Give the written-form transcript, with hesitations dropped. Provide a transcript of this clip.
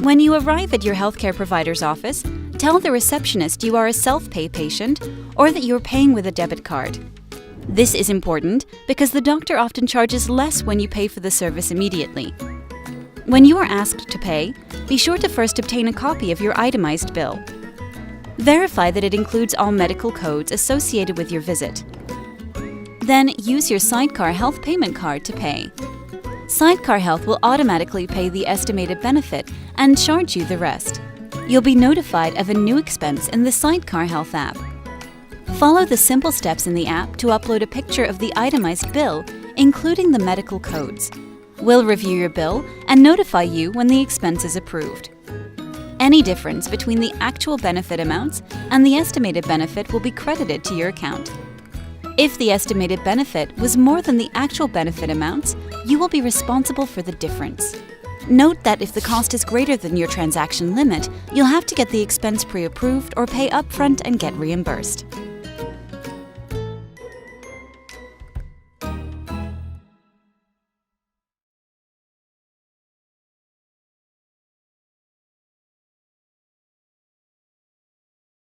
When you arrive at your healthcare provider's office, tell the receptionist you are a self-pay patient or that you are paying with a debit card. This is important because the doctor often charges less when you pay for the service immediately. When you are asked to pay, be sure to first obtain a copy of your itemized bill. Verify that it includes all medical codes associated with your visit. Then use your Sidecar Health payment card to pay. Sidecar Health will automatically pay the estimated benefit and charge you the rest. You'll be notified of a new expense in the Sidecar Health app. Follow the simple steps in the app to upload a picture of the itemized bill, including the medical codes. We'll review your bill and notify you when the expense is approved. Any difference between the actual benefit amounts and the estimated benefit will be credited to your account. If the estimated benefit was more than the actual benefit amounts, you will be responsible for the difference. Note that if the cost is greater than your transaction limit, you'll have to get the expense pre-approved or pay upfront and get reimbursed.